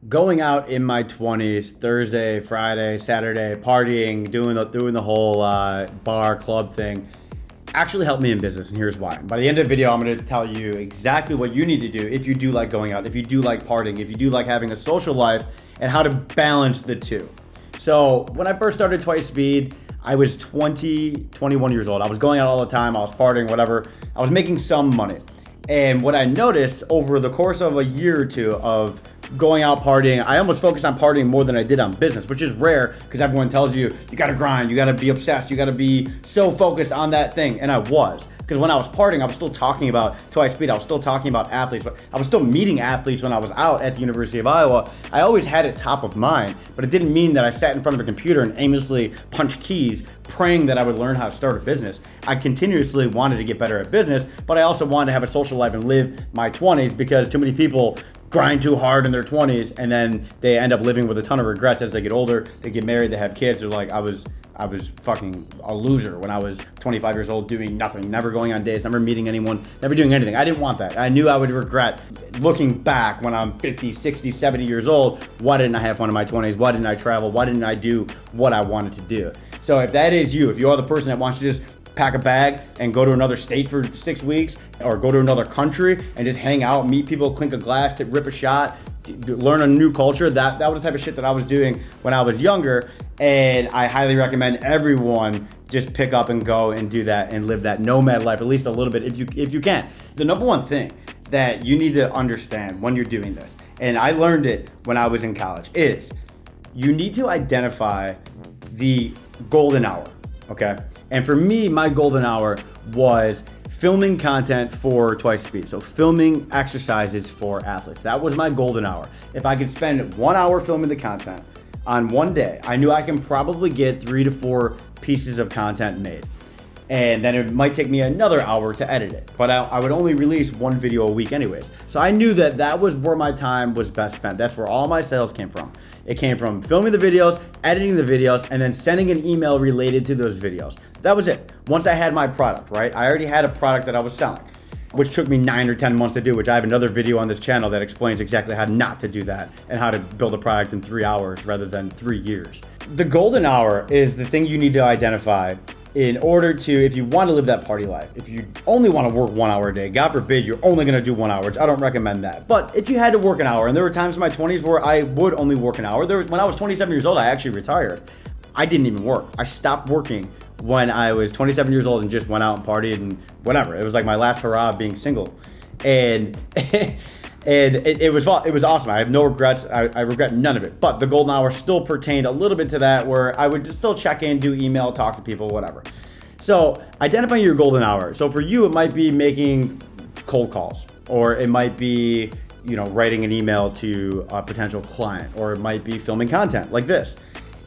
going out in my 20s, Thursday, Friday, Saturday, partying, doing the whole bar club thing, actually helped me in business, and here's why. By the end of the video, I'm going to tell you exactly what you need to do if you do like going out, if you do like partying, if you do like having a social life, and how to balance the two. So when I first started Twice Speed, I was 21 years old. I was going out all the time. I was partying, whatever. I was making some money. And what I noticed over the course of a year or two of going out partying, I almost focused on partying more than I did on business, which is rare because everyone tells you, you gotta grind, you gotta be obsessed, you gotta be so focused on that thing. And I was. Because when I was partying, I was still talking about Twice Speed. I was still talking about athletes, but I was still meeting athletes when I was out at the University of Iowa. I always had it top of mind, but it didn't mean that I sat in front of a computer and aimlessly punched keys, praying that I would learn how to start a business. I continuously wanted to get better at business, but I also wanted to have a social life and live my 20s because too many people grind too hard in their 20s and then they end up living with a ton of regrets as they get older. They get married, they have kids. They're like, I was fucking a loser when I was 25 years old, doing nothing, never going on dates, never meeting anyone, never doing anything. I didn't want that. I knew I would regret looking back when I'm 50, 60, 70 years old. Why didn't I have fun in my 20s? Why didn't I travel? Why didn't I do what I wanted to do? So if that is you, if you are the person that wants to just pack a bag and go to another state for 6 weeks or go to another country and just hang out, meet people, clink a glass, to rip a shot, learn a new culture, that was the type of shit that I was doing when I was younger. And I highly recommend everyone just pick up and go and do that and live that nomad life, at least a little bit if you can. The number one thing that you need to understand when you're doing this, and I learned it when I was in college, is you need to identify the golden hour, okay? And for me, my golden hour was filming content for Twice Speed. So filming exercises for athletes. That was my golden hour. If I could spend 1 hour filming the content on one day, I knew I can probably get 3 to 4 pieces of content made. And then it might take me another hour to edit it. But I would only release one video a week anyways. So I knew that was where my time was best spent. That's where all my sales came from. It came from filming the videos, editing the videos, and then sending an email related to those videos. That was it. Once I had my product, right? I already had a product that I was selling, which took me 9 or 10 months to do, which I have another video on this channel that explains exactly how not to do that and how to build a product in 3 hours rather than 3 years. The golden hour is the thing you need to identify in order to, if you want to live that party life. If you only want to work 1 hour a day, God forbid you're only going to do 1 hour, which I don't recommend that. But if you had to work an hour, and there were times in my 20s where I would only work an hour. When I was 27 years old, I actually retired. I didn't even work. I stopped working when I was 27 years old and just went out and partied and whatever. It was like my last hurrah of being single. And it was awesome. I have no regrets. I regret none of it. But the golden hour still pertained a little bit to that, where I would just still check in, do email, talk to people, whatever. So identifying your golden hour. So for you, it might be making cold calls, or it might be, writing an email to a potential client, or it might be filming content like this.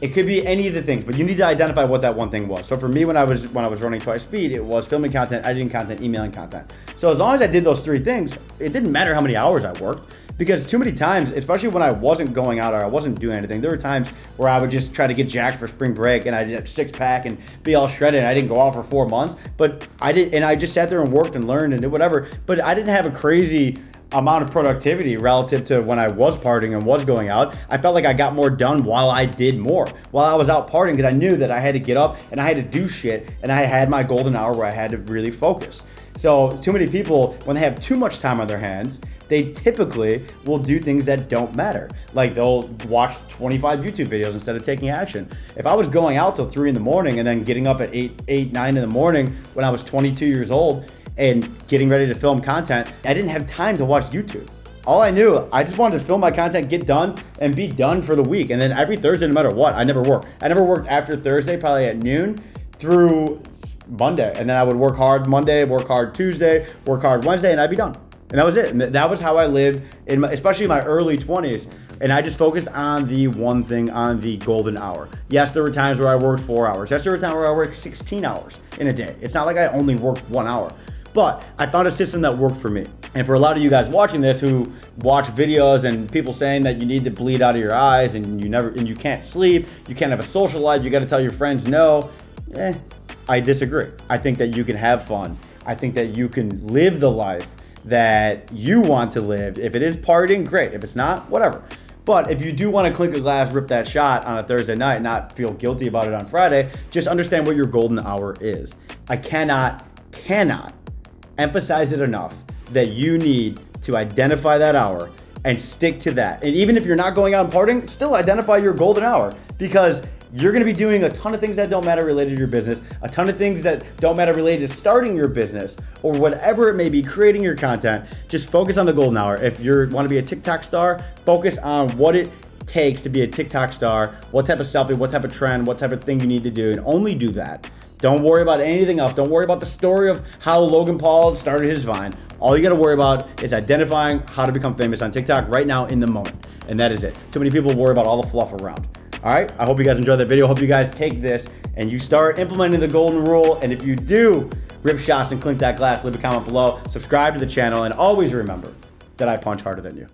It could be any of the things, but you need to identify what that one thing was. So for me, when I was running Twice Speed, it was filming content, editing content, emailing content. So as long as I did those 3 things, it didn't matter how many hours I worked, because too many times, especially when I wasn't going out or I wasn't doing anything, there were times where I would just try to get jacked for spring break and I did a 6-pack and be all shredded, and I didn't go out for 4 months, but I just sat there and worked and learned and did whatever, but I didn't have a crazy amount of productivity relative to when I was partying and was going out. I felt like I got more done while I did more, while I was out partying, because I knew that I had to get up and I had to do shit, and I had my golden hour where I had to really focus. So too many people, when they have too much time on their hands, they typically will do things that don't matter. Like they'll watch 25 YouTube videos instead of taking action. If I was going out till 3 in the morning and then getting up at 8, 9 in the morning when I was 22 years old and getting ready to film content, I didn't have time to watch YouTube. All I knew, I just wanted to film my content, get done, and be done for the week. And then every Thursday, no matter what, I never worked. I never worked after Thursday, probably at noon through Monday. And then I would work hard Monday, work hard Tuesday, work hard Wednesday, and I'd be done. And that was it. And that was how I lived, especially in my early 20s. And I just focused on the one thing, on the golden hour. Yes, there were times where I worked 4 hours. Yes, there were times where I worked 16 hours in a day. It's not like I only worked 1 hour. But I found a system that worked for me. And for a lot of you guys watching this who watch videos and people saying that you need to bleed out of your eyes and you can't sleep, you can't have a social life, you got to tell your friends no, I disagree. I think that you can have fun. I think that you can live the life that you want to live. If it is partying, great. If it's not, whatever. But if you do want to clink a glass, rip that shot on a Thursday night and not feel guilty about it on Friday, just understand what your golden hour is. I cannot emphasize it enough that you need to identify that hour and stick to that. And even if you're not going out and partying, still identify your golden hour, because you're gonna be doing a ton of things that don't matter related to your business, a ton of things that don't matter related to starting your business or whatever it may be, creating your content. Just focus on the golden hour. If you want to be a TikTok star, focus on what it takes to be a TikTok star, what type of selfie, what type of trend, what type of thing you need to do, and only do that. Don't worry about anything else. Don't worry about the story of how Logan Paul started his Vine. All you gotta worry about is identifying how to become famous on TikTok right now in the moment. And that is it. Too many people worry about all the fluff around. All right, I hope you guys enjoyed that video. Hope you guys take this and you start implementing the golden rule. And if you do rip shots and clink that glass, leave a comment below, subscribe to the channel, and always remember that I punch harder than you.